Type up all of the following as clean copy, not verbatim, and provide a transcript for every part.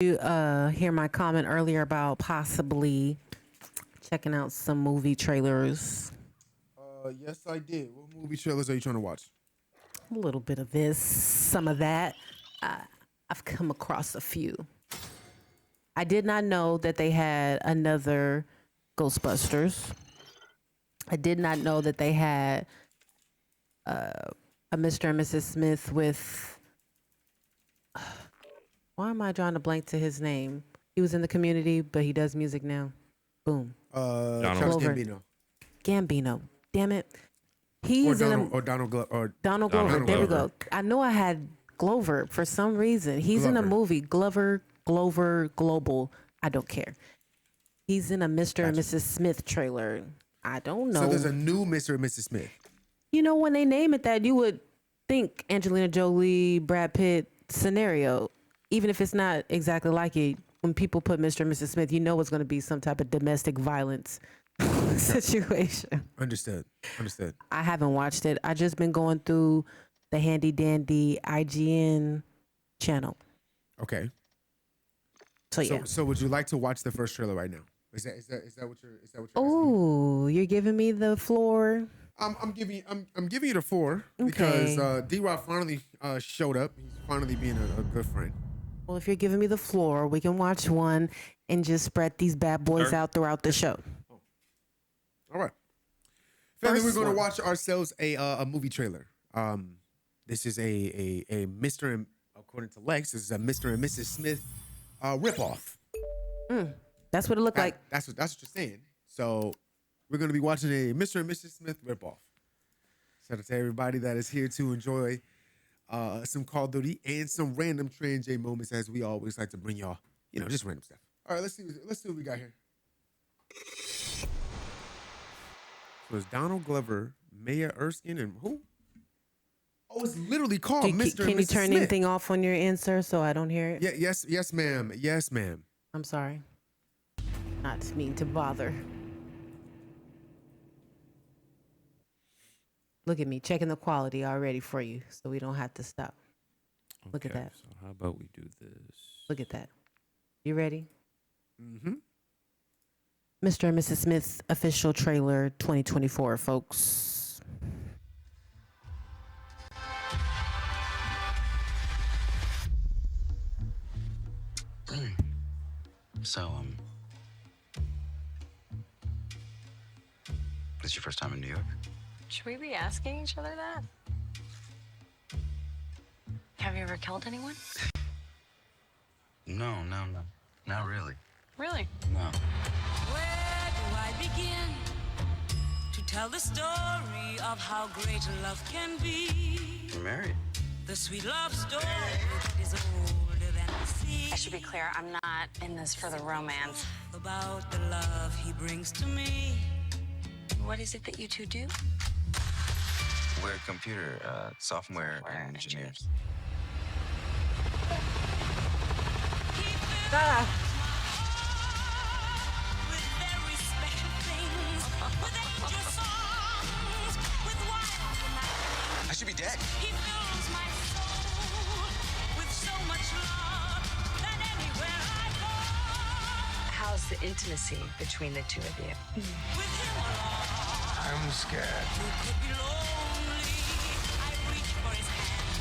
You hear my comment earlier about possibly checking out some movie trailers. Yes, I did. What movie trailers are you trying to watch? A little bit of this, some of that. I've come across a few. I did not know that they had another Ghostbusters. I did not know that they had a Mr. and Mrs. Smith with. Why am I drawing a blank to his name? He was in the Community, but he does music now. Boom. Charles Glover. Gambino. Gambino. Damn it. Or He's in Donald, a or Donald Glover. Or Donald Glover. Donald There we Glover. go. I know I had Glover for some reason. He's in a Glover. movie. Glover, Global. I don't care. He's in a Mr. and Mrs. Smith trailer. I don't know. So there's a new Mr. and Mrs. Smith. You know, when they name it that, you would think Angelina Jolie, Brad Pitt scenario. Even if it's not exactly like it, when people put Mr. and Mrs. Smith, you know it's going to be some type of domestic violence situation. Understood. I haven't watched it. I just been going through the handy dandy IGN channel. Okay. So yeah. So would you like to watch the first trailer right now? Is that what you're asking? Oh, you're giving me the floor. I'm giving you the 4 because D-Rock finally showed up. He's finally being a good friend. Well, if you're giving me the floor, we can watch one and just spread these bad boys out throughout the show. All right. Family, we're First going to one. watch ourselves a movie trailer. This is a Mr. and, according to Lex, this is a Mr. and Mrs. Smith ripoff. That's what it looked like. That's what you're saying. So we're going to be watching a Mr. and Mrs. Smith ripoff. Shout out to everybody that is here to enjoy some Call of Duty and some random Treandj moments, as we always like to bring y'all, just random stuff. All right, let's see what we got here. So it's Donald Glover, Maya Erskine, and who? Oh, it's literally called Mr. Can and you Mrs. turn Smith. anything off on your end, sir, so I don't hear it? Yeah, yes, ma'am. Yes, ma'am. I'm sorry. Not mean to bother. Look at me, checking the quality already for you, so we don't have to stop. Look at that. So how about we do this? Look at that. You ready? Mm-hmm. Mr. and Mrs. Smith's official trailer 2024, folks. So, this is your first time in New York? Should we be asking each other that? Have you ever killed anyone? No. Not really. Really? No. Where do I begin to tell the story of how great love can be? You're married. The sweet love story is older than the sea. I should be clear, I'm not in this for the romance. About the love he brings to me. What is it that you two do? We're computer software engineers. With very special things, with angel songs, with wild I should be dead. He fills my soul with so much love that anywhere I go, How's the intimacy between the two of you? with him along. I'm scared. Who could be lonely? I reach for his hand.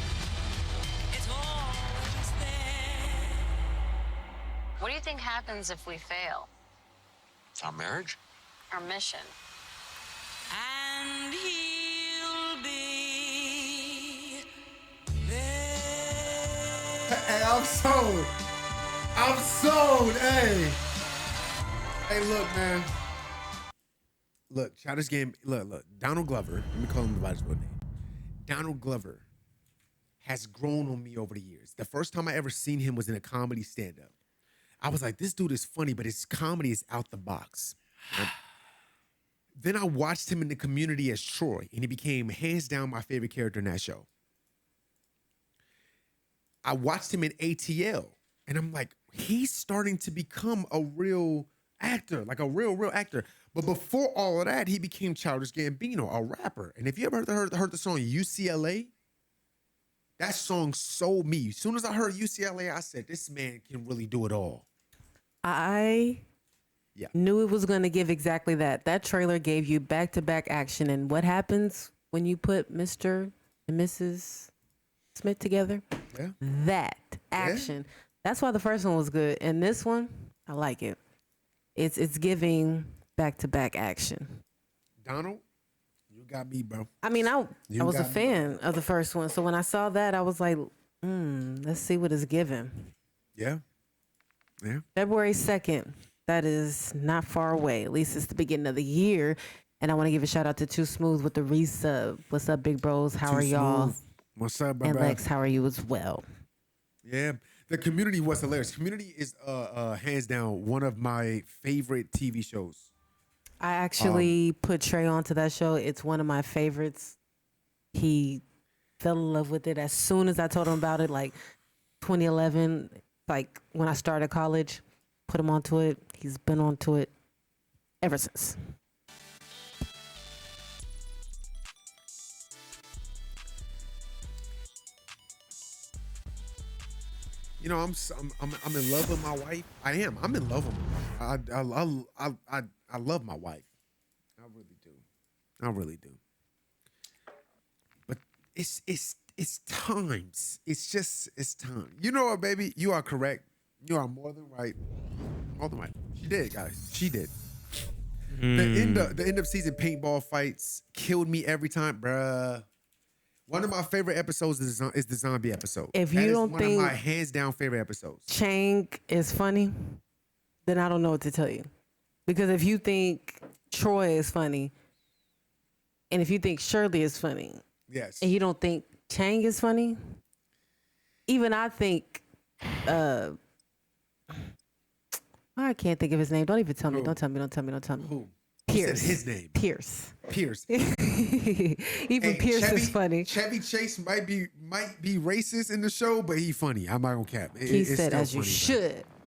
It's always there. What do you think happens if we fail Our marriage? our mission? And he'll be there. Hey, I'm sold. Hey. Hey, look, man. Look, Childish Game. Look. Donald Glover. Let me call him by his real name. Donald Glover has grown on me over the years. The first time I ever seen him was in a comedy stand-up. I was like, this dude is funny, but his comedy is out the box. Then I watched him in the Community as Troy, and he became hands down my favorite character in that show. I watched him in ATL, and I'm like, he's starting to become a real actor, like a real actor. But before all of that, he became Childish Gambino, a rapper. And if you ever heard the song UCLA, That song sold me. As soon as I heard UCLA, I said, this man can really do it all. I Yeah. knew it was going to give exactly that. That trailer gave you back-to-back action. And what happens when you put Mr. and Mrs. Smith together? Yeah. That action. That's why the first one was good. And this one, I like it. It's giving back-to-back action. Donald, you got me, bro. I mean, I was a got me. fan of the first one. So when I saw that, I was like, let's see what it's giving. Yeah. Yeah. February 2nd. That is not far away. At least it's the beginning of the year. And I want to give a shout out to Too Smooth with the resub. What's up, big bros? How Too are y'all? Smooth. What's up, bro? And Lex, how are you as well? Yeah. The Community was hilarious. Community is hands down one of my favorite TV shows. I actually put Trey onto that show. It's one of my favorites. He fell in love with it as soon as I told him about it, like 2011, like when I started college. Put him onto it. He's been onto it ever since. You know, I'm in love with my wife. I am. I'm in love with my wife. I love my wife. I really do. I really do. But it's times. It's time. You know what, baby? You are correct. You are more than right. More than right. She did, guys. She did. The end of season paintball fights killed me every time, bruh. One of my favorite episodes is the zombie episode. If you That is don't one think of my hands down favorite episodes. Chang is funny, then I don't know what to tell you. Because if you think Troy is funny, and if you think Shirley is funny, Yes. and you don't think Chang is funny, even I think, I can't think of his name. Don't even tell me. Who? Don't tell me. Who? Pierce. Said his name. Pierce. Pierce. Even Hey, Pierce is funny. Chevy Chase might be racist in the show, but he funny. I'm not gonna cap. He It's said, still as you funny, should.